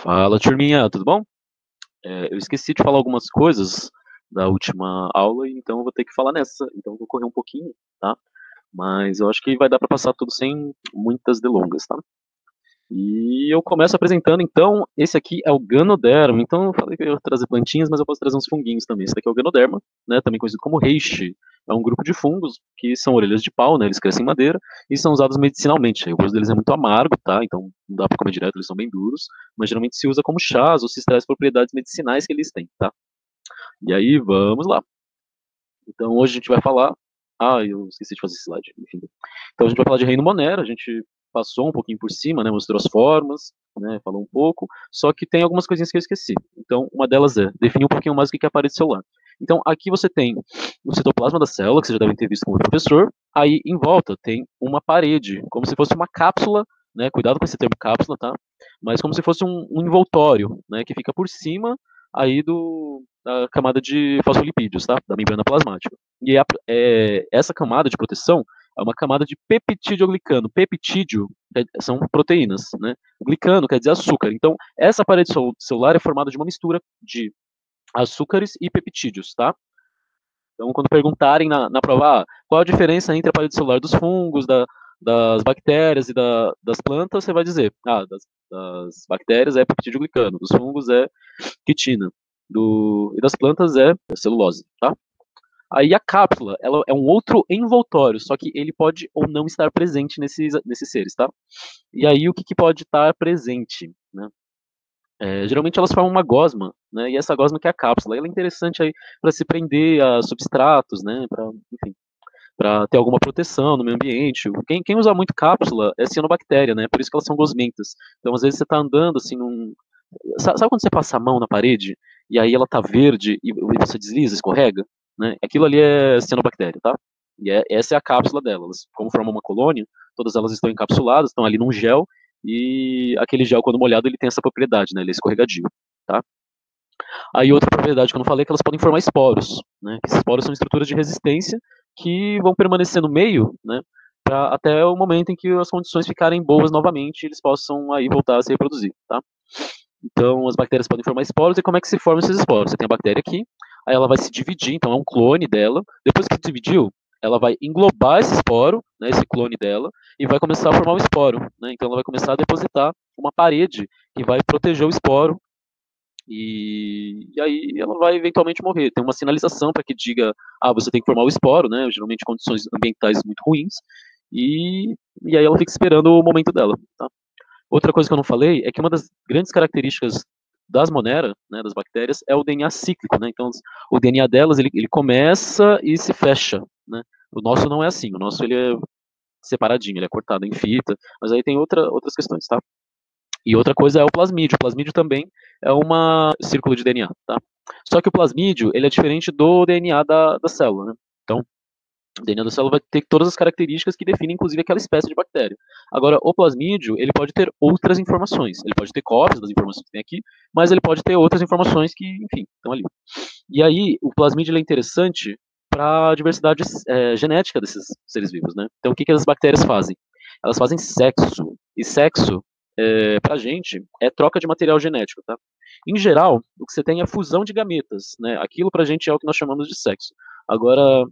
Fala, turminha, tudo bom? Eu esqueci de falar algumas coisas da última aula, então eu vou ter que falar nessa. Então eu vou correr um pouquinho, tá? Mas eu acho que vai dar para passar tudo sem muitas delongas, tá? E eu começo apresentando, então, esse aqui é o Ganoderma. Então, eu falei que eu ia trazer plantinhas, mas eu posso trazer uns funguinhos também. Esse daqui é o Ganoderma, né, também conhecido como reishi. É um grupo de fungos que são orelhas de pau, né, eles crescem em madeira e são usados medicinalmente. O gosto deles é muito amargo, tá, então não dá para comer direto, eles são bem duros, mas geralmente se usa como chás ou se extrai as propriedades medicinais que eles têm, tá? E aí, vamos lá. Então, hoje a gente vai falar. Ah, eu esqueci de fazer esse slide, enfim. Então, a gente vai falar de Reino Monera, a gente passou um pouquinho por cima, né, mostrou as formas, né, falou um pouco, só que tem algumas coisinhas que eu esqueci. Então, uma delas é definir um pouquinho mais o que é a parede celular. Então, aqui você tem o citoplasma da célula, que vocês já devem ter visto como professor, aí em volta tem uma parede, como se fosse uma cápsula, né, cuidado com esse termo cápsula, tá? Mas como se fosse um envoltório, né, que fica por cima aí da camada de fosfolipídios, tá? Da membrana plasmática. E essa camada de proteção é uma camada de peptidoglicano. Peptídeo são proteínas, né? Glicano quer dizer açúcar. Então, essa parede celular é formada de uma mistura de açúcares e peptídeos, tá? Então, quando perguntarem na prova, qual a diferença entre a parede celular dos fungos, das bactérias e das plantas, você vai dizer, das bactérias é peptidoglicano, dos fungos é quitina, e das plantas é celulose, tá? Aí a cápsula, ela é um outro envoltório, só que ele pode ou não estar presente nesses seres, tá? E aí o que pode estar presente, né? Geralmente elas formam uma gosma, né? E essa gosma que é a cápsula, ela é interessante aí para se prender a substratos, né? Para, enfim, para ter alguma proteção no meio ambiente. Quem usa muito cápsula é cianobactéria, né? Por isso que elas são gosmentas. Então às vezes você está andando assim sabe quando você passa a mão na parede e aí ela tá verde e você desliza, escorrega, né? Aquilo ali é cianobactéria, tá? E essa é a cápsula delas. Como formam uma colônia, todas elas estão encapsuladas, estão ali num gel e aquele gel quando molhado ele tem essa propriedade, né? Ele é escorregadio, tá? Aí outra propriedade que eu não falei é que elas podem formar esporos, né? Esses esporos são estruturas de resistência que vão permanecer no meio, né? Até o momento em que as condições ficarem boas novamente, eles possam aí voltar a se reproduzir, tá? Então, as bactérias podem formar esporos, e como é que se formam esses esporos? Você tem a bactéria aqui, aí ela vai se dividir, então é um clone dela. Depois que se dividiu, ela vai englobar esse esporo, né, esse clone dela, e vai começar a formar o esporo. Né? Então, ela vai começar a depositar uma parede que vai proteger o esporo, e aí ela vai eventualmente morrer. Tem uma sinalização para que diga, você tem que formar o esporo, né? Geralmente condições ambientais muito ruins, e aí ela fica esperando o momento dela. Tá? Outra coisa que eu não falei é que uma das grandes características das Monera, né, das bactérias, é o DNA cíclico, né? Então, o DNA delas, ele começa e se fecha, né? O nosso não é assim, o nosso ele é separadinho, ele é cortado em fita, mas aí tem outras questões, tá? E outra coisa é o plasmídio. O plasmídio também é um círculo de DNA, tá? Só que o plasmídio, ele é diferente do DNA da célula, né? Então, o DNA da célula vai ter todas as características que definem, inclusive, aquela espécie de bactéria. Agora, o plasmídio, ele pode ter outras informações. Ele pode ter cópias das informações que tem aqui, mas ele pode ter outras informações que, enfim, estão ali. E aí, o plasmídio é interessante para a diversidade genética desses seres vivos, né? Então, o que as bactérias fazem? Elas fazem sexo. E sexo, para a gente, é troca de material genético, tá? Em geral, o que você tem é fusão de gametas, né? Aquilo para a gente é o que nós chamamos de sexo. Agora,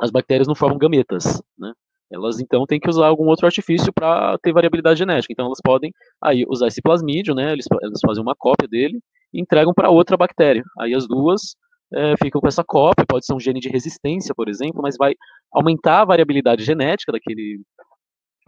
as bactérias não formam gametas, né? Elas então têm que usar algum outro artifício para ter variabilidade genética. Então elas podem aí usar esse plasmídio, né? Eles fazem uma cópia dele e entregam para outra bactéria. Aí as duas ficam com essa cópia. Pode ser um gene de resistência, por exemplo, mas vai aumentar a variabilidade genética daquele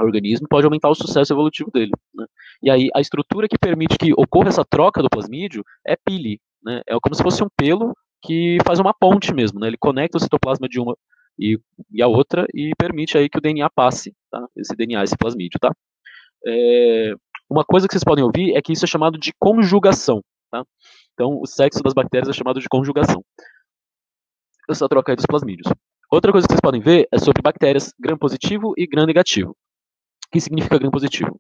organismo, pode aumentar o sucesso evolutivo dele. Né? E aí a estrutura que permite que ocorra essa troca do plasmídio é pili, né? É como se fosse um pelo que faz uma ponte mesmo, né? Ele conecta o citoplasma de uma e a outra e permite aí que o DNA passe, tá? Esse DNA, esse plasmídio, tá? Uma coisa que vocês podem ouvir é que isso é chamado de conjugação, tá? Então, o sexo das bactérias é chamado de conjugação. Essa troca aí dos plasmídios. Outra coisa que vocês podem ver é sobre bactérias gram-positivo e gram-negativo. O que significa gram-positivo?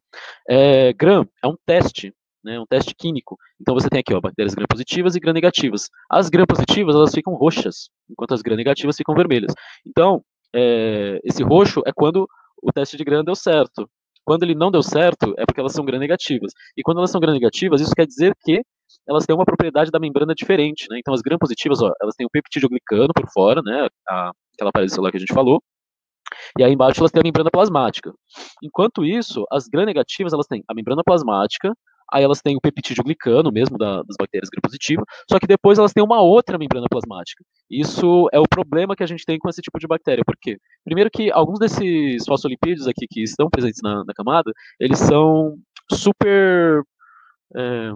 Gram é um teste, né, um teste químico. Então você tem aqui bactérias gram-positivas e gram-negativas. As gram-positivas elas ficam roxas, enquanto as gram-negativas ficam vermelhas. Então, esse roxo é quando o teste de gram deu certo. Quando ele não deu certo, é porque elas são gram-negativas. E quando elas são gram-negativas, isso quer dizer que elas têm uma propriedade da membrana diferente, né? Então as gram-positivas, ó, elas têm o peptidoglicano por fora, né? Aquela parede celular que a gente falou, e aí embaixo elas têm a membrana plasmática. Enquanto isso, as gram-negativas, elas têm a membrana plasmática, aí elas têm o peptidoglicano mesmo das bactérias gram-positivas, só que depois elas têm uma outra membrana plasmática. Isso é o problema que a gente tem com esse tipo de bactéria. Por quê? Primeiro que alguns desses fosfolipídios aqui que estão presentes na camada, eles são super... É,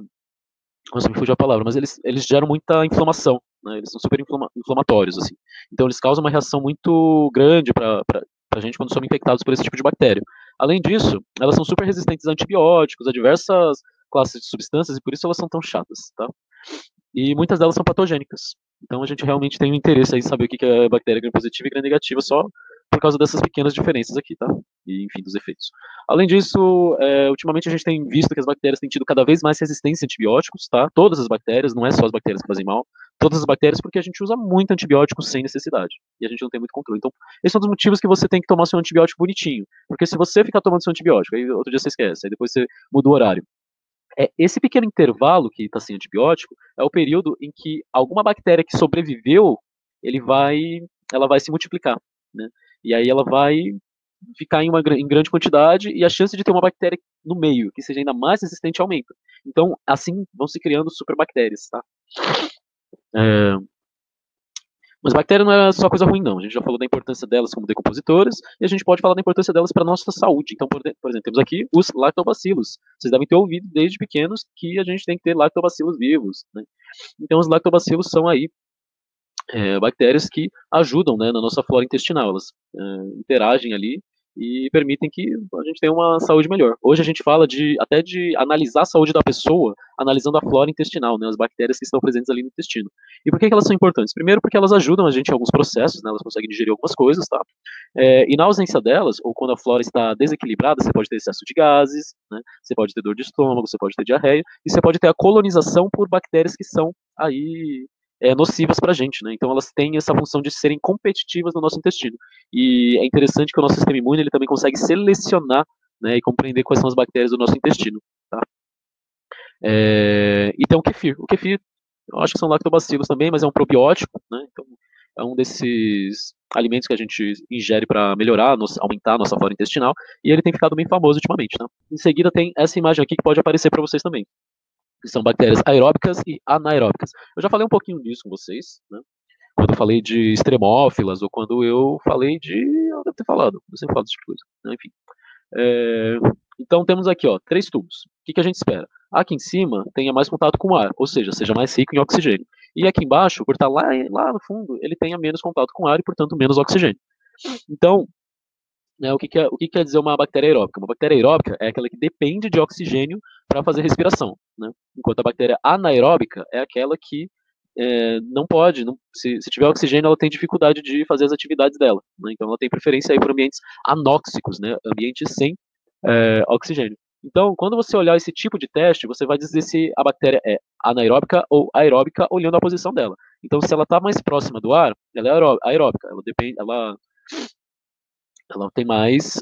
nossa, me fugiu a palavra, mas eles geram muita inflamação, né? Eles são super inflamatórios, assim. Então eles causam uma reação muito grande para a gente quando somos infectados por esse tipo de bactéria. Além disso, elas são super resistentes a antibióticos, a diversas classes de substâncias, e por isso elas são tão chatas, tá? E muitas delas são patogênicas. Então a gente realmente tem um interesse aí em saber o que é bactéria gram-positiva e gram-negativa só por causa dessas pequenas diferenças aqui, tá? E, enfim, dos efeitos. Além disso, ultimamente a gente tem visto que as bactérias têm tido cada vez mais resistência a antibióticos, tá? Todas as bactérias, não é só as bactérias que fazem mal, todas as bactérias, porque a gente usa muito antibiótico sem necessidade. E a gente não tem muito controle. Então, esse é um dos motivos que você tem que tomar seu antibiótico bonitinho. Porque se você ficar tomando seu antibiótico, aí outro dia você esquece, aí depois você muda o horário. Esse pequeno intervalo que está sem antibiótico é o período em que alguma bactéria que sobreviveu, ele vai, ela vai se multiplicar, né? E aí ela vai ficar em grande quantidade e a chance de ter uma bactéria no meio que seja ainda mais resistente aumenta. Então, assim vão se criando superbactérias, tá? É, mas bactéria não é só coisa ruim, não. A gente já falou da importância delas como decompositoras, e a gente pode falar da importância delas para a nossa saúde. Então, por exemplo, temos aqui os lactobacilos. Vocês devem ter ouvido desde pequenos que a gente tem que ter lactobacilos vivos, né? Então, os lactobacilos são aí bactérias que ajudam, né, na nossa flora intestinal. Elas interagem ali e permitem que a gente tenha uma saúde melhor. Hoje a gente fala até de analisar a saúde da pessoa, analisando a flora intestinal, né, as bactérias que estão presentes ali no intestino. E por que elas são importantes? Primeiro porque elas ajudam a gente em alguns processos, né, elas conseguem digerir algumas coisas, tá? E na ausência delas, ou quando a flora está desequilibrada, você pode ter excesso de gases, né, você pode ter dor de estômago, você pode ter diarreia, e você pode ter a colonização por bactérias que são aí nocivas para a gente, né? Então elas têm essa função de serem competitivas no nosso intestino. E é interessante que o nosso sistema imune ele também consegue selecionar, né, e compreender quais são as bactérias do nosso intestino. Tá? E tem o kefir. O kefir, eu acho que são lactobacilos também, mas é um probiótico, né? Então é um desses alimentos que a gente ingere para melhorar, aumentar a nossa flora intestinal, e ele tem ficado bem famoso ultimamente. Tá? Em seguida tem essa imagem aqui que pode aparecer para vocês também, que são bactérias aeróbicas e anaeróbicas. Eu já falei um pouquinho disso com vocês, né? Quando eu falei de extremófilas, ou quando eu falei de... Eu devo ter falado, eu sempre falo desse tipo de coisa, né? Enfim. Então temos aqui, ó, 3 tubos. O que a gente espera? Aqui em cima tenha mais contato com o ar, ou seja, seja mais rico em oxigênio. E aqui embaixo, por estar lá no fundo, ele tenha menos contato com o ar e, portanto, menos oxigênio. Então, né, o que quer dizer uma bactéria aeróbica? Uma bactéria aeróbica é aquela que depende de oxigênio para fazer respiração, né? Enquanto a bactéria anaeróbica é aquela que não pode, se tiver oxigênio, ela tem dificuldade de fazer as atividades dela, né? Então ela tem preferência aí por ambientes anóxicos, né? Ambientes sem oxigênio. Então, quando você olhar esse tipo de teste, você vai dizer se a bactéria é anaeróbica ou aeróbica olhando a posição dela. Então, se ela está mais próxima do ar, ela é aeróbica, ela tem mais,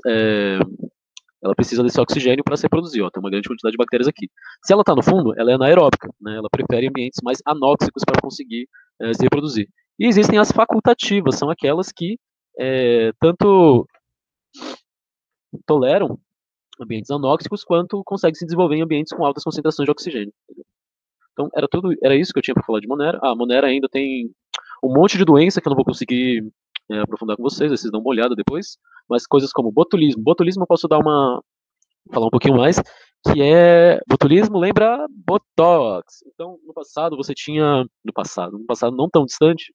ela precisa desse oxigênio para se reproduzir, ó, tem uma grande quantidade de bactérias aqui. Se ela está no fundo, ela é anaeróbica, né, ela prefere ambientes mais anóxicos para conseguir se reproduzir. E existem as facultativas, são aquelas que tanto toleram ambientes anóxicos quanto conseguem se desenvolver em ambientes com altas concentrações de oxigênio. Então era isso que eu tinha para falar de Monera. A Monera ainda tem um monte de doença que eu não vou conseguir aprofundar com vocês, vocês dão uma olhada depois, mas coisas como botulismo. Botulismo eu posso falar um pouquinho mais, que botulismo lembra botox. Então, no passado no passado não tão distante,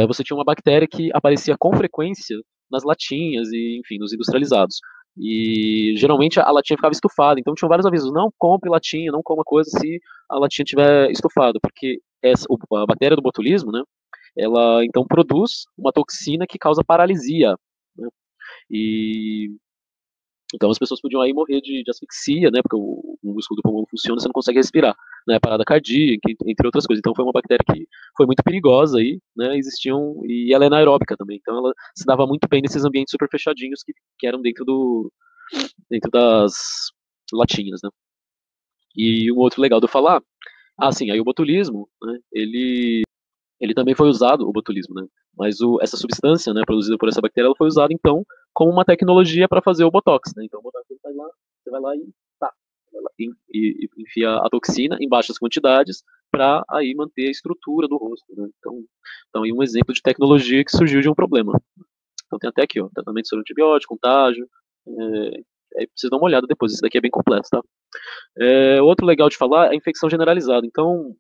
você tinha uma bactéria que aparecia com frequência nas latinhas e, enfim, nos industrializados. E geralmente a latinha ficava estufada, então tinham vários avisos: não compre latinha, não coma coisa se a latinha estiver estufada, porque a bactéria do botulismo, né, ela então produz uma toxina que causa paralisia, né, e então as pessoas podiam aí morrer de asfixia, né, porque o músculo do pulmão não funciona, você não consegue respirar, né, parada cardíaca, entre outras coisas. Então foi uma bactéria que foi muito perigosa aí, né, e ela é anaeróbica também, então ela se dava muito bem nesses ambientes super fechadinhos que eram dentro dentro das latinhas, né? E um outro legal de eu falar, sim, aí o botulismo, né, ele também foi usado, o botulismo, né? Mas essa substância, né, produzida por essa bactéria, ela foi usada então como uma tecnologia para fazer o botox, né? Então o botox você vai lá e tá, vai lá e enfia a toxina em baixas quantidades para aí manter a estrutura do rosto, né? Então aí um exemplo de tecnologia que surgiu de um problema. Então tem até aqui, ó, tratamento sobre antibiótico, contágio. Aí precisa dar uma olhada depois, isso daqui é bem completo, tá? Outro legal de falar é a infecção generalizada. Então,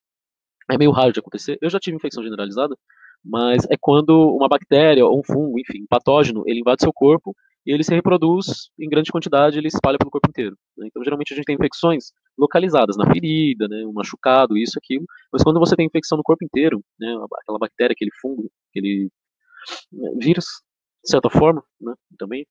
é meio raro de acontecer. Eu já tive infecção generalizada, mas é quando uma bactéria ou um fungo, enfim, um patógeno, ele invade seu corpo e ele se reproduz em grande quantidade, ele espalha pelo corpo inteiro, né? Então, geralmente a gente tem infecções localizadas na ferida, né, um machucado, isso, aquilo. Mas quando você tem infecção no corpo inteiro, né, aquela bactéria, aquele fungo, aquele vírus, de certa forma, né, também,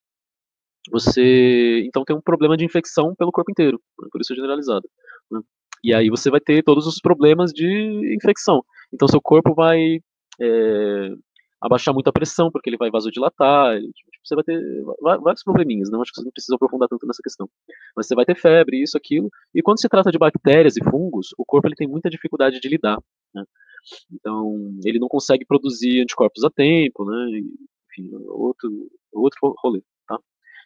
você então tem um problema de infecção pelo corpo inteiro, né, por isso é generalizado, né? E aí você vai ter todos os problemas de infecção. Então seu corpo vai é, abaixar muito a pressão, porque ele vai vasodilatar, você vai ter vários probleminhas, não acho que você não precisa aprofundar tanto nessa questão. Mas você vai ter febre, isso, aquilo, e quando se trata de bactérias e fungos, o corpo ele tem muita dificuldade de lidar, né? Então ele não consegue produzir anticorpos a tempo, né? Enfim, outro rolê, tá?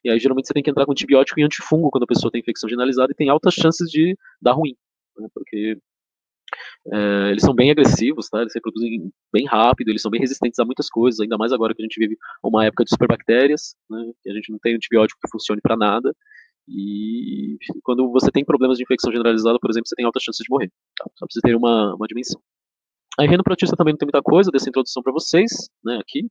E aí, geralmente, você tem que entrar com antibiótico e antifungo quando a pessoa tem infecção generalizada e tem altas chances de dar ruim, né? Porque eles são bem agressivos, tá? Eles se reproduzem bem rápido, eles são bem resistentes a muitas coisas, ainda mais agora que a gente vive uma época de superbactérias, né? Que a gente não tem antibiótico que funcione para nada. E quando você tem problemas de infecção generalizada, por exemplo, você tem altas chances de morrer, tá? Só pra você ter uma dimensão. A rinoprotista também não tem muita coisa dessa introdução para vocês, né, aqui.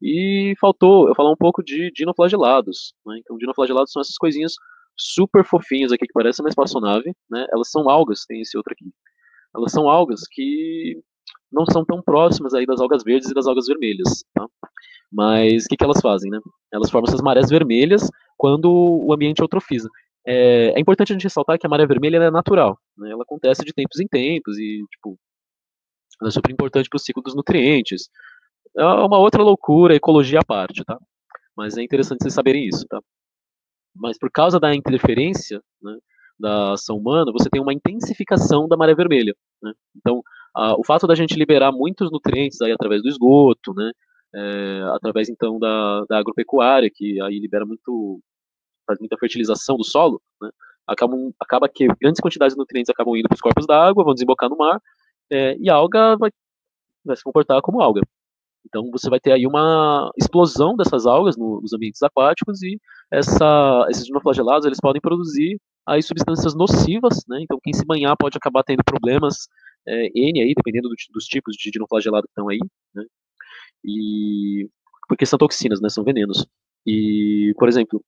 E faltou eu falar um pouco de dinoflagelados, né? Então, dinoflagelados são essas coisinhas super fofinhas aqui que parecem uma espaçonave, né? Elas são algas, tem esse outro aqui. Elas são algas que não são tão próximas aí das algas verdes e das algas vermelhas, tá? Mas o que elas fazem, né? Elas formam essas marés vermelhas quando o ambiente eutrofiza. É importante a gente ressaltar que a maré vermelha ela é natural, né? Ela acontece de tempos em tempos e, tipo, ela é super importante para o ciclo dos nutrientes. É uma outra loucura, ecologia à parte, tá? Mas é interessante vocês saberem isso, tá? Mas por causa da interferência, né, da ação humana, você tem uma intensificação da maré vermelha, né? Então, o fato da gente liberar muitos nutrientes aí através do esgoto, né, através então da agropecuária, que aí libera muito, faz muita fertilização do solo, né, acaba que grandes quantidades de nutrientes acabam indo para os corpos d'água, vão desembocar no mar, e a alga vai se comportar como alga. Então você vai ter aí uma explosão dessas algas nos ambientes aquáticos e esses dinoflagelados eles podem produzir aí substâncias nocivas, né? Então quem se banhar pode acabar tendo problemas N aí, dependendo dos tipos de dinoflagelado que estão aí, né? E porque são toxinas, né? São venenos. E, por exemplo,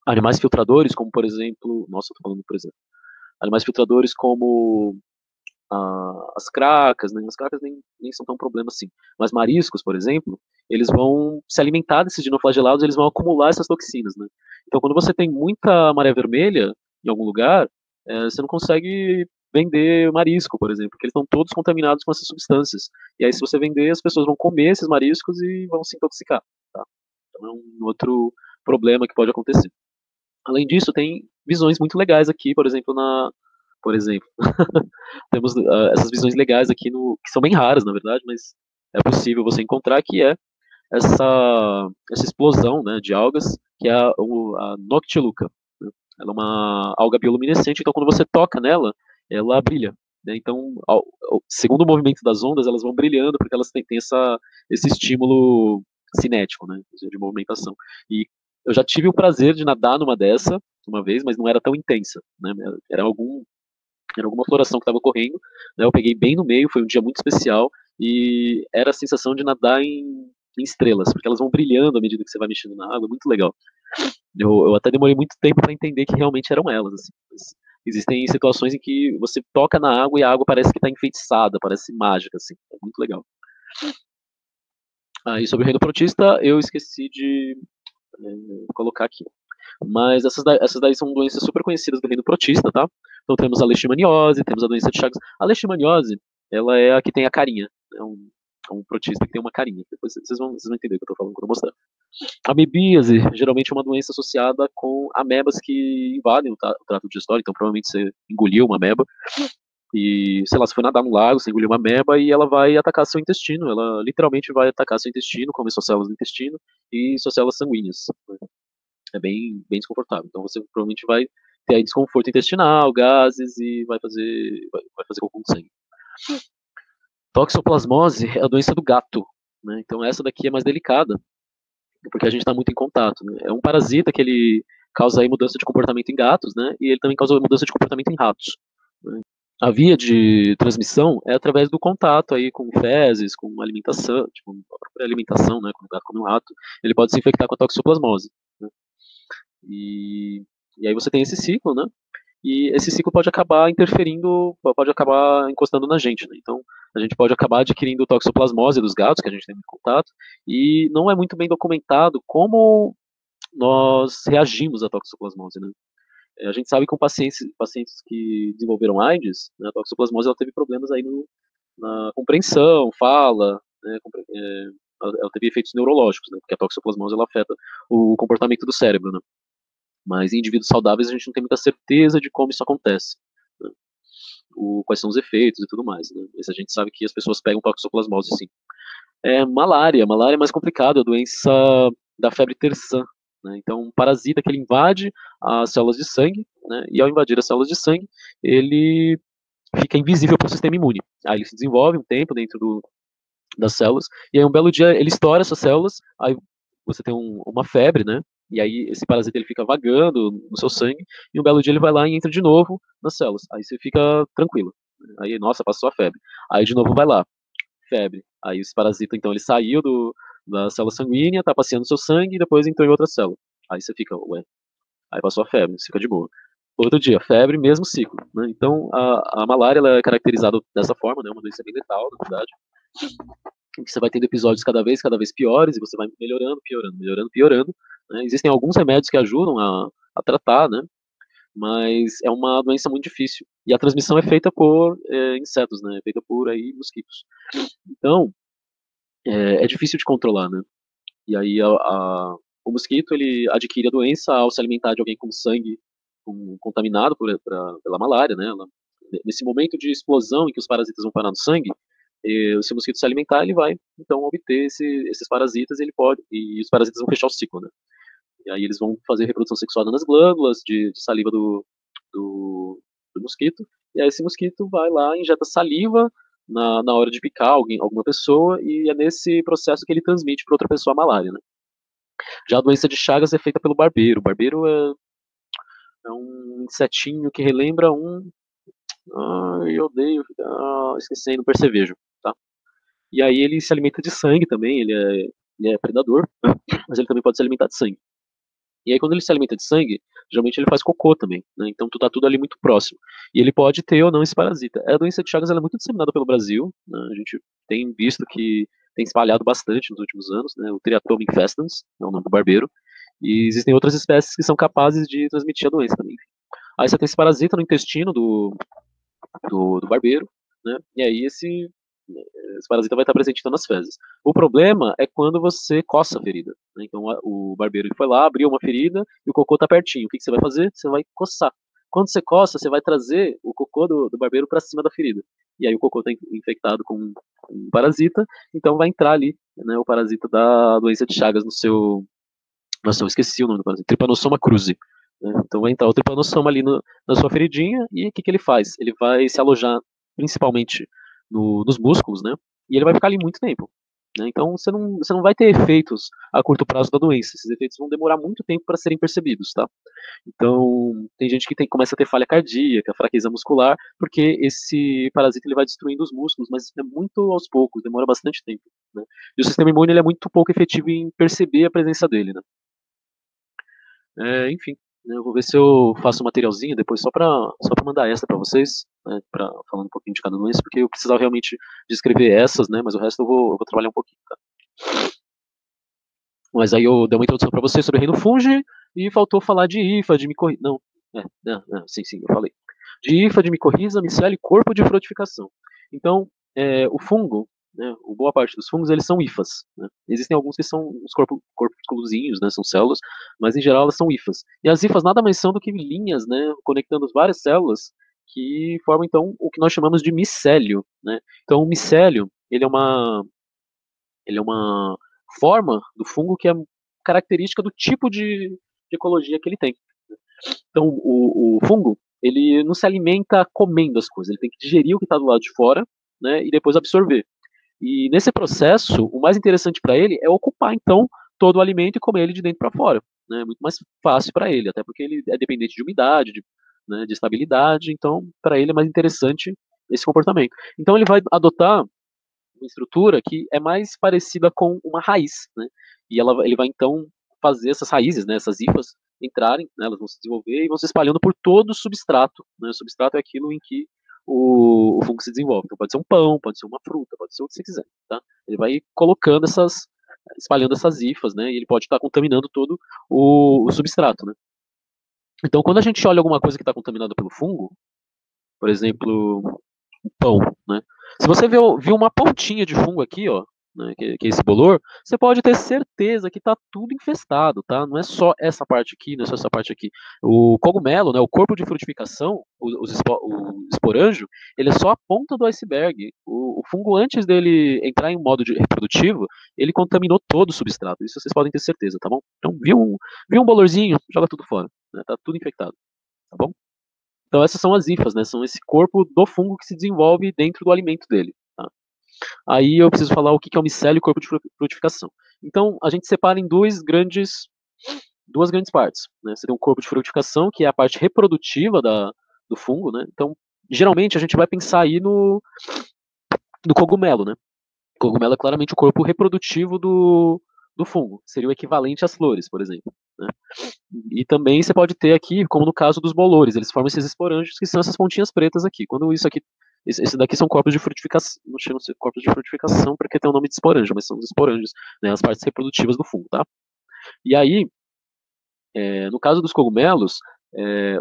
animais filtradores, como por exemplo, nossa, eu tô falando por exemplo, animais filtradores como as cracas, né? As cracas nem são tão problema assim. Mas mariscos, por exemplo, eles vão se alimentar desses dinoflagelados, eles vão acumular essas toxinas, né? Então, quando você tem muita maré vermelha em algum lugar, você não consegue vender marisco, por exemplo, porque eles estão todos contaminados com essas substâncias. E aí, se você vender, as pessoas vão comer esses mariscos e vão se intoxicar, tá? Então, é um outro problema que pode acontecer. Além disso, tem visões muito legais aqui, por exemplo, temos essas visões legais aqui que são bem raras, na verdade, mas é possível você encontrar, que é essa explosão, né, de algas, que é a Noctiluca, né? Ela é uma alga bioluminescente, então quando você toca nela, ela brilha, né? Então, segundo o movimento das ondas, elas vão brilhando porque elas têm esse estímulo cinético, né, de movimentação. E eu já tive o prazer de nadar numa dessa uma vez, mas não era tão intensa, né? Era alguma floração que estava ocorrendo, né? Eu peguei bem no meio, foi um dia muito especial e era a sensação de nadar em estrelas, porque elas vão brilhando à medida que você vai mexendo na água, muito legal. Eu até demorei muito tempo para entender que realmente eram elas, assim. Mas existem situações em que você toca na água e a água parece que está enfeitiçada, parece mágica, assim. É muito legal. Aí sobre o reino protista, eu esqueci de colocar aqui. Mas essas daí são doenças super conhecidas do reino protista, tá? Então temos a leishmaniose, temos a doença de Chagas. A leishmaniose, ela é a que tem a carinha. É um protista que tem uma carinha. Depois vocês vão entender o que eu tô falando quando eu mostrar. Amebíase geralmente é uma doença associada com amebas que invadem o trato digestório, então provavelmente você engoliu uma ameba e, sei lá, você foi nadar no lago, você engoliu uma ameba e ela vai atacar seu intestino, ela literalmente vai atacar seu intestino, comer suas células do intestino e suas células sanguíneas. É bem desconfortável. Então você provavelmente vai ter aí desconforto intestinal, gases e vai fazer cocô com sangue. Toxoplasmose é a doença do gato, né? Então essa daqui é mais delicada, porque a gente está muito em contato, né? É um parasita que ele causa aí mudança de comportamento em gatos, né? E ele também causa mudança de comportamento em ratos, né? A via de transmissão é através do contato aí com fezes, com alimentação, tipo, a própria alimentação, né? Quando o gato come um rato, ele pode se infectar com a toxoplasmose, né? E, e aí você tem esse ciclo, né? E esse ciclo pode acabar interferindo, pode acabar encostando na gente, né? Então, a gente pode acabar adquirindo toxoplasmose dos gatos, que a gente tem muito contato, e não é muito bem documentado como nós reagimos à toxoplasmose, né? A gente sabe que com pacientes que desenvolveram AIDS, né, a toxoplasmose ela teve problemas aí na compreensão, fala, né, ela teve efeitos neurológicos, né, porque a toxoplasmose ela afeta o comportamento do cérebro, né? Mas em indivíduos saudáveis a gente não tem muita certeza de como isso acontece, né? Quais são os efeitos e tudo mais, né? Mas a gente sabe que as pessoas pegam toxoplasmose, sim. Malária é mais complicado, é a doença da febre terçã, né? Então, um parasita que ele invade as células de sangue, né? E ao invadir as células de sangue, ele fica invisível para o sistema imune. Aí ele se desenvolve um tempo dentro das células, e aí um belo dia ele estoura essas células, aí você tem uma febre, né? E aí esse parasita ele fica vagando no seu sangue, e um belo dia ele vai lá e entra de novo nas células. Aí você fica tranquilo. Aí, nossa, passou a febre. Aí de novo vai lá, febre. Aí esse parasita, então, ele saiu da célula sanguínea, tá passeando no seu sangue e depois entrou em outra célula. Aí você fica, ué, aí passou a febre, você fica de boa. Outro dia, febre, mesmo ciclo, né? Então, a malária ela é caracterizada dessa forma, né? Uma doença bem letal, na verdade, em que você vai tendo episódios cada vez piores e você vai melhorando, piorando, melhorando, piorando, né? Existem alguns remédios que ajudam a tratar, né? Mas é uma doença muito difícil. E a transmissão é feita por insetos, né? É feita por aí mosquitos. Então, é difícil de controlar, né? E aí o mosquito ele adquire a doença ao se alimentar de alguém com sangue contaminado pela malária, né? Nesse momento de explosão em que os parasitas vão parar no sangue, se o mosquito se alimentar, ele vai então obter esses parasitas, e os parasitas vão fechar o ciclo, né? E aí eles vão fazer reprodução sexual nas glândulas de saliva do mosquito, e aí esse mosquito vai lá, injeta saliva na hora de picar alguma pessoa, e é nesse processo que ele transmite para outra pessoa a malária, né? Já a doença de Chagas é feita pelo barbeiro. O barbeiro é um insetinho que relembra um. Eu odeio. Esqueci, no percevejo, tá? E aí ele se alimenta de sangue também, ele é predador, mas ele também pode se alimentar de sangue. E aí quando ele se alimenta de sangue, geralmente ele faz cocô também, né? Então tá tudo ali muito próximo. E ele pode ter ou não esse parasita. A doença de Chagas ela é muito disseminada pelo Brasil, né? A gente tem visto que tem espalhado bastante nos últimos anos, né? O Triatoma infestans é o nome do barbeiro. E existem outras espécies que são capazes de transmitir a doença também. Aí você tem esse parasita no intestino do barbeiro, né? E aí esse parasita vai estar presente então nas fezes. O problema é quando você coça a ferida, né? Então o barbeiro ele foi lá, abriu uma ferida e o cocô está pertinho. O que você vai fazer? Você vai coçar. Quando você coça, você vai trazer o cocô do barbeiro para cima da ferida. E aí o cocô está infectado com um parasita, então vai entrar ali, né, o parasita da doença de Chagas no seu. Nossa, eu esqueci o nome do parasita. Trypanosoma cruzi, né? Então vai entrar o tripanossoma ali na sua feridinha e o que, que ele faz? Ele vai se alojar principalmente nos músculos, né? E ele vai ficar ali muito tempo, né? Então você não vai ter efeitos a curto prazo da doença. Esses efeitos vão demorar muito tempo para serem percebidos, tá? Então tem gente que começa a ter falha cardíaca, fraqueza muscular, porque esse parasita ele vai destruindo os músculos, mas é muito aos poucos, demora bastante tempo, né? E o sistema imune ele é muito pouco efetivo em perceber a presença dele, né? Enfim, né, eu vou ver se eu faço um materialzinho depois só pra mandar essa pra vocês, né, falando um pouquinho de cada doença, porque eu precisava realmente descrever essas, né, mas o resto eu vou trabalhar um pouquinho, tá? Mas aí eu dei uma introdução pra vocês sobre reino fungi e faltou falar de IFA, de micorriza. Não, sim, eu falei. De IFA, de micorriza, micélio e corpo de frutificação. Então, o fungo, né, boa parte dos fungos, eles são hifas, né? Existem alguns que são os corpúsculozinhos, né, são células, mas em geral elas são hifas. E as hifas nada mais são do que linhas, né, conectando várias células que formam, então, o que nós chamamos de micélio, né? Então, o micélio, ele é uma forma do fungo que é característica do tipo de ecologia que ele tem. Então, o fungo, ele não se alimenta comendo as coisas, ele tem que digerir o que está do lado de fora, né, e depois absorver. E nesse processo, o mais interessante para ele é ocupar, então, todo o alimento e comer ele de dentro para fora. Né? Muito mais fácil para ele, até porque ele é dependente de umidade, né, de estabilidade, então, para ele é mais interessante esse comportamento. Então, ele vai adotar uma estrutura que é mais parecida com uma raiz, né? E ele vai então fazer essas raízes, né, essas hifas entrarem, né, elas vão se desenvolver e vão se espalhando por todo o substrato, né? O substrato é aquilo em que o fungo se desenvolve. Então pode ser um pão, pode ser uma fruta, pode ser o que você quiser, tá? Ele vai colocando espalhando essas hifas, né? E ele pode estar contaminando todo o substrato, né? Então quando a gente olha alguma coisa que está contaminada pelo fungo, por exemplo, o pão, né? Se você viu uma pontinha de fungo aqui, ó, né, que é esse bolor, você pode ter certeza que está tudo infestado, tá? Não é só essa parte aqui, não é só essa parte aqui. O cogumelo, né, o corpo de frutificação, o esporanjo, ele é só a ponta do iceberg. O fungo, antes dele entrar em modo reprodutivo, ele contaminou todo o substrato. Isso vocês podem ter certeza, tá bom? Então, viu um bolorzinho, joga tudo fora, né? Tá tudo infectado, tá bom? Então essas são as hifas, né? São esse corpo do fungo que se desenvolve dentro do alimento dele. Tá? Aí eu preciso falar o que é o micélio e o corpo de frutificação. Então a gente separa em duas grandes partes. Né? Você tem um corpo de frutificação, que é a parte reprodutiva do fungo, né? Então geralmente a gente vai pensar aí no cogumelo, né? O cogumelo é claramente o corpo reprodutivo do fungo. Seria o equivalente às flores, por exemplo. Né? E também você pode ter aqui, como no caso dos bolores, eles formam esses esporângios que são essas pontinhas pretas aqui. Quando isso aqui, esse daqui são corpos de frutificação, não chegam a ser corpos de frutificação porque tem o nome de esporângio, mas são os esporângios, né, as partes reprodutivas do fungo, tá? E aí, no caso dos cogumelos,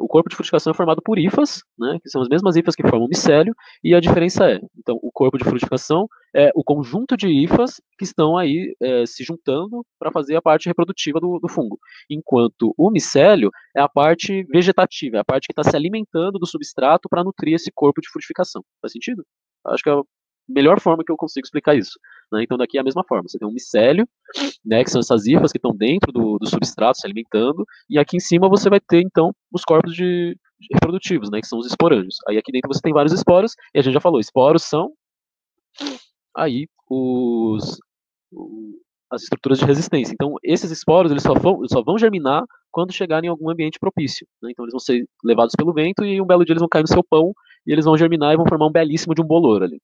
o corpo de frutificação é formado por hifas, né, que são as mesmas hifas que formam o micélio, e a diferença então, o corpo de frutificação é o conjunto de hifas que estão aí se juntando para fazer a parte reprodutiva do fungo, enquanto o micélio é a parte vegetativa, é a parte que está se alimentando do substrato para nutrir esse corpo de frutificação. Faz sentido? Acho que é a melhor forma que eu consigo explicar isso. Né? Então, daqui é a mesma forma, você tem um micélio, né, que são essas hifas que estão dentro do substrato se alimentando, e aqui em cima você vai ter, então, os corpos reprodutivos, né, que são os esporângios. Aí aqui dentro você tem vários esporos, e a gente já falou, esporos são aí as estruturas de resistência. Então, esses esporos eles só vão germinar quando chegarem em algum ambiente propício. Né? Então, eles vão ser levados pelo vento e um belo dia eles vão cair no seu pão e eles vão germinar e vão formar um belíssimo de um bolor ali.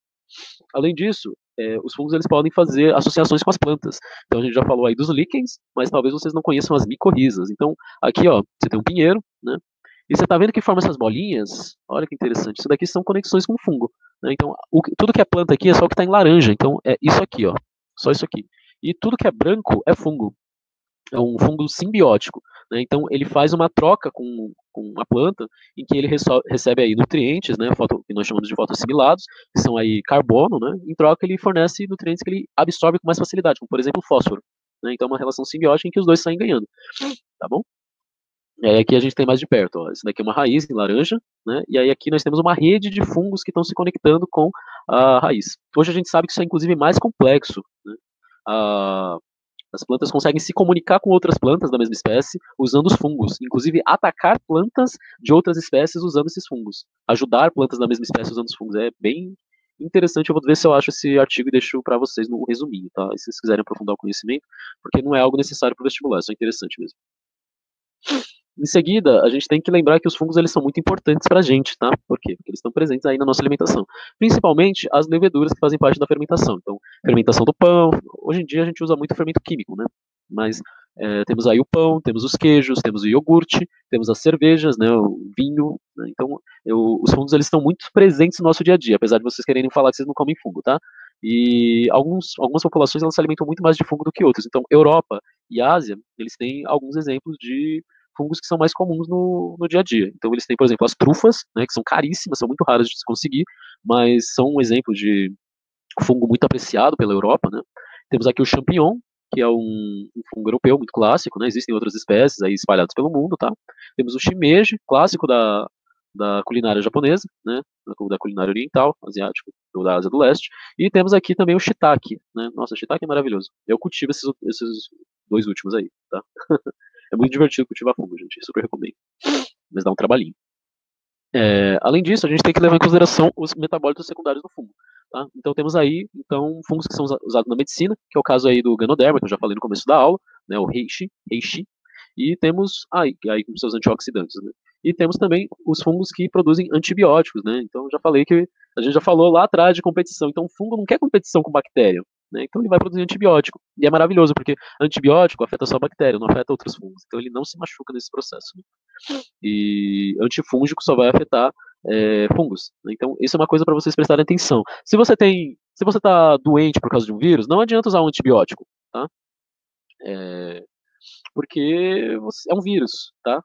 Além disso, os fungos eles podem fazer associações com as plantas. Então, a gente já falou aí dos líquens, mas talvez vocês não conheçam as micorrizas. Então, aqui, ó, você tem um pinheiro, né? E você está vendo que forma essas bolinhas? Olha que interessante. Isso daqui são conexões com o fungo. Né? Então, tudo que é planta aqui é só o que está em laranja. Então, é isso aqui, ó. Só isso aqui. E tudo que é branco é fungo. É um fungo simbiótico. Né? Então, ele faz uma troca com a planta, em que ele recebe aí nutrientes, né, que nós chamamos de fotoassimilados, que são aí carbono, né? Em troca, ele fornece nutrientes que ele absorve com mais facilidade, como por exemplo o fósforo. Né? Então, é uma relação simbiótica em que os dois saem ganhando. Tá bom? E aí aqui a gente tem mais de perto, ó. Esse daqui é uma raiz em laranja, né? E aí aqui nós temos uma rede de fungos que estão se conectando com a raiz. Hoje a gente sabe que isso é inclusive mais complexo, né? As plantas conseguem se comunicar com outras plantas da mesma espécie usando os fungos, inclusive atacar plantas de outras espécies usando esses fungos. Ajudar plantas da mesma espécie usando os fungos é bem interessante. Eu vou ver se eu acho esse artigo e deixo para vocês no resuminho, tá? E se vocês quiserem aprofundar o conhecimento, porque não é algo necessário para o vestibular, é só interessante mesmo. Em seguida, a gente tem que lembrar que os fungos eles são muito importantes para a gente, tá? Por quê? Porque eles estão presentes aí na nossa alimentação. Principalmente as leveduras que fazem parte da fermentação. Então, fermentação do pão. Hoje em dia a gente usa muito fermento químico, né? Mas temos aí o pão, temos os queijos, temos o iogurte, temos as cervejas, né? O vinho. Né? Então, os fungos eles estão muito presentes no nosso dia a dia, apesar de vocês quererem falar que vocês não comem fungo, tá? E algumas populações elas se alimentam muito mais de fungo do que outras. Então, Europa e Ásia, eles têm alguns exemplos de fungos que são mais comuns no dia a dia. Então eles têm, por exemplo, as trufas, né, que são caríssimas, são muito raras de se conseguir, mas são um exemplo fungo muito apreciado pela Europa, né? Temos aqui o champignon, que é um fungo europeu muito clássico, né? Existem outras espécies aí espalhadas pelo mundo, tá? Temos o shimeji, clássico da culinária japonesa, né? Da culinária oriental, asiática, da Ásia do Leste. E temos aqui também o shiitake, né? Nossa, shiitake é maravilhoso. Eu cultivo esses dois últimos aí, tá? É muito divertido cultivar fungo, gente. Super recomendo. Mas dá um trabalhinho. Além disso, a gente tem que levar em consideração os metabólitos secundários do fungo. Tá? Então temos aí fungos que são usados na medicina, que é o caso aí do Ganoderma, que eu já falei no começo da aula, né, o reishi, e temos aí com seus antioxidantes. Né? E temos também os fungos que produzem antibióticos. Né? Então já falei que a gente já falou lá atrás de competição. Então o fungo não quer competição com bactéria. Né? Então ele vai produzir antibiótico. E é maravilhoso, porque antibiótico afeta só a bactéria, não afeta outros fungos. Então ele não se machuca nesse processo. Né? E antifúngico só vai afetar fungos. Né? Então, isso é uma coisa para vocês prestarem atenção. Se você está doente por causa de um vírus, não adianta usar um antibiótico, tá? Porque é um vírus, tá?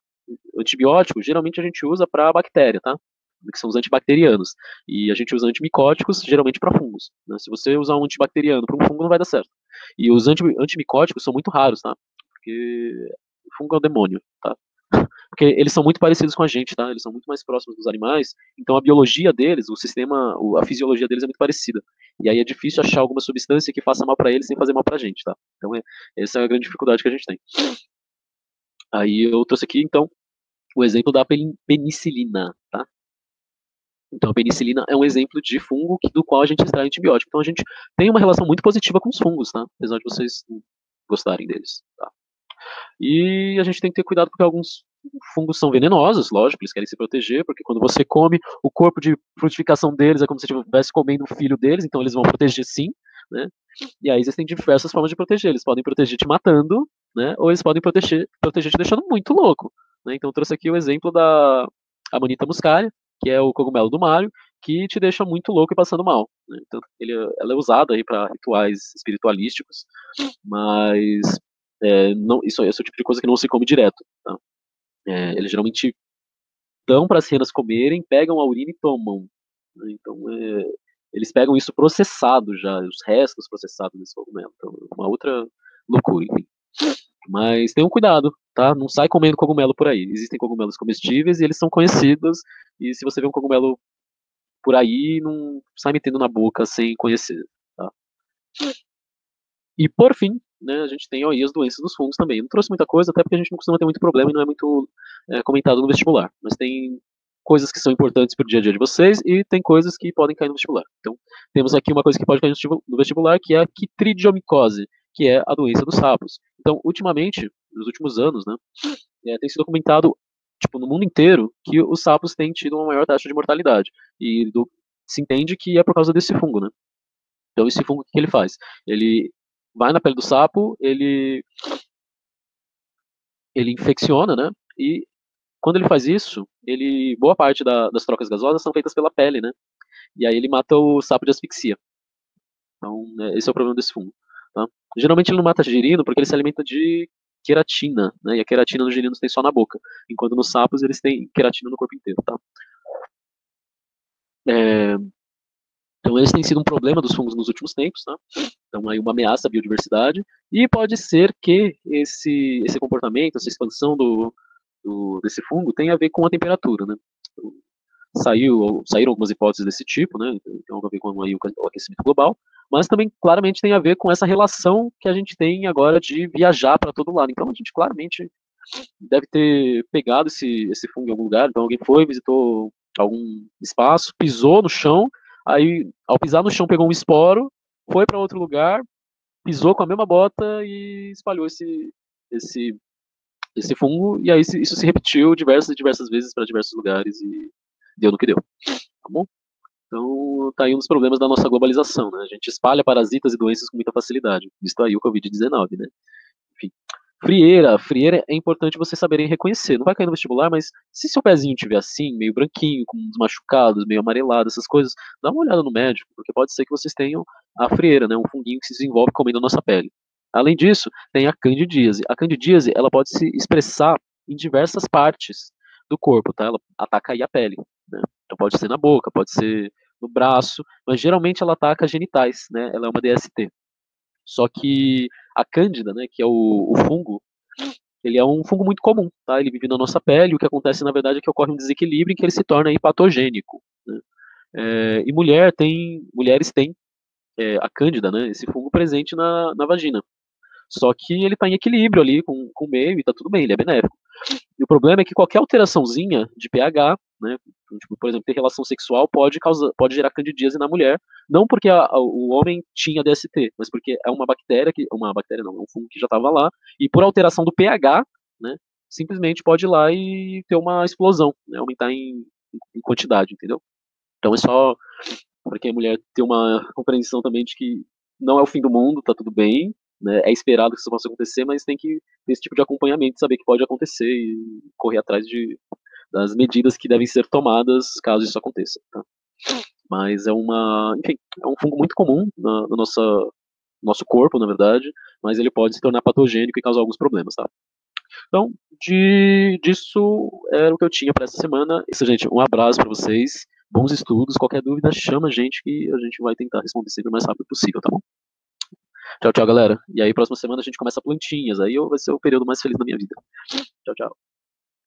O antibiótico, geralmente a gente usa para bactéria, tá? Que são os antibacterianos. E a gente usa antimicóticos, geralmente para fungos. Né? Se você usar um antibacteriano para um fungo, não vai dar certo. E os antimicóticos são muito raros, tá? Porque o fungo é o demônio, tá? Porque eles são muito parecidos com a gente, tá? Eles são muito mais próximos dos animais, então a biologia deles, o sistema, a fisiologia deles é muito parecida. E aí é difícil achar alguma substância que faça mal para eles sem fazer mal pra gente, tá? Então essa é a grande dificuldade que a gente tem. Aí eu trouxe aqui, então, o exemplo da penicilina, tá? Então a penicilina é um exemplo de fungo do qual a gente extrai antibiótico. Então a gente tem uma relação muito positiva com os fungos, tá? Apesar de vocês não gostarem deles, tá? E a gente tem que ter cuidado porque alguns fungos são venenosos, lógico, eles querem se proteger, porque quando você come, o corpo de frutificação deles é como se você estivesse comendo o filho deles, então eles vão proteger sim, né? E aí existem diversas formas de proteger. Eles podem proteger te matando, né? Ou eles podem proteger te deixando muito louco. Né? Então eu trouxe aqui o exemplo da Amanita muscaria, que é o cogumelo do Mario, que te deixa muito louco e passando mal. Né? Então ela é usada aí para rituais espiritualísticos, mas não, esse é o tipo de coisa que não se come direto. Tá? Eles geralmente dão para as renas comerem, pegam a urina e tomam. Né? Então, eles pegam isso processado já, os restos processados desse cogumelo. Então, é uma outra loucura, enfim. Mas tenham cuidado, tá? Não sai comendo cogumelo por aí. Existem cogumelos comestíveis e eles são conhecidos. E se você vê um cogumelo por aí, não sai metendo na boca sem conhecer, tá? E por fim, né, a gente tem aí as doenças dos fungos também. Eu não trouxe muita coisa, até porque a gente não costuma ter muito problema e não é muito comentado no vestibular. Mas tem coisas que são importantes para o dia a dia de vocês e tem coisas que podem cair no vestibular. Então, temos aqui uma coisa que pode cair no vestibular, que é a quitridiomicose, que é a doença dos sapos. Então, ultimamente, nos últimos anos, né, tem sido documentado tipo, no mundo inteiro que os sapos têm tido uma maior taxa de mortalidade. E se entende que é por causa desse fungo, né? Então, esse fungo, o que ele faz? Ele vai na pele do sapo, ele infecciona, né? E quando ele faz isso, boa parte das trocas gasosas são feitas pela pele, né? E aí ele mata o sapo de asfixia. Então, esse é o problema desse fungo. Tá? Geralmente ele não mata girino porque ele se alimenta de queratina, né? E a queratina nos girinos tem só na boca, enquanto nos sapos eles têm queratina no corpo inteiro, tá? É, então esse tem sido um problema dos fungos nos últimos tempos, tá? Então aí uma ameaça à biodiversidade e pode ser que esse comportamento, essa expansão desse fungo tenha a ver com a temperatura, né? Então, saíram algumas hipóteses desse tipo, né? Tem algo a ver com aí o aquecimento global, mas também claramente tem a ver com essa relação que a gente tem agora de viajar para todo lado. Então a gente claramente deve ter pegado esse fungo em algum lugar. Então alguém foi, visitou algum espaço, pisou no chão, aí ao pisar no chão pegou um esporo, foi para outro lugar, pisou com a mesma bota e espalhou esse, esse fungo, e aí isso se repetiu diversas vezes para diversos lugares e deu no que deu, tá bom? Então, tá aí um dos problemas da nossa globalização, né? A gente espalha parasitas e doenças com muita facilidade. Visto aí o Covid-19, né? Enfim. Frieira é importante vocês saberem reconhecer. Não vai cair no vestibular, mas se seu pezinho tiver assim, meio branquinho, com uns machucados, meio amarelado, essas coisas, dá uma olhada no médico, porque pode ser que vocês tenham a frieira, né? Um funguinho que se desenvolve comendo a nossa pele. Além disso, tem a candidíase. A candidíase, ela pode se expressar em diversas partes do corpo, tá? Ela ataca aí a pele, né? Então pode ser na boca, pode ser no braço, mas geralmente ela ataca genitais, né? Ela é uma DST. Só que a Cândida, né, que é o fungo, ele é um fungo muito comum, tá? Ele vive na nossa pele, o que acontece na verdade é que ocorre um desequilíbrio em que ele se torna aí patogênico, né? E mulheres têm a Cândida, né, esse fungo presente na vagina. Só que ele está em equilíbrio ali com o meio e está tudo bem, ele é benéfico. E o problema é que qualquer alteraçãozinha de pH, né, tipo, por exemplo, ter relação sexual pode gerar candidíase na mulher, não porque o homem tinha DST, mas porque é uma bactéria não, é um fungo que já estava lá, e por alteração do pH, né, simplesmente pode ir lá e ter uma explosão, né, aumentar em quantidade, entendeu? Então é só porque a mulher ter uma compreensão também de que não é o fim do mundo, tá tudo bem, né? É esperado que isso possa acontecer, mas tem que ter esse tipo de acompanhamento, saber que pode acontecer e correr atrás das medidas que devem ser tomadas caso isso aconteça, tá? Mas enfim, é um fungo muito comum na nosso corpo, na verdade, mas ele pode se tornar patogênico e causar alguns problemas, tá? Então, disso era o que eu tinha para essa semana. Isso, gente, um abraço para vocês. Bons estudos. Qualquer dúvida, chama a gente que a gente vai tentar responder sempre o mais rápido possível, tá bom? Tchau, tchau, galera. E aí, próxima semana a gente começa plantinhas. Aí vai ser o período mais feliz da minha vida. Tchau, tchau.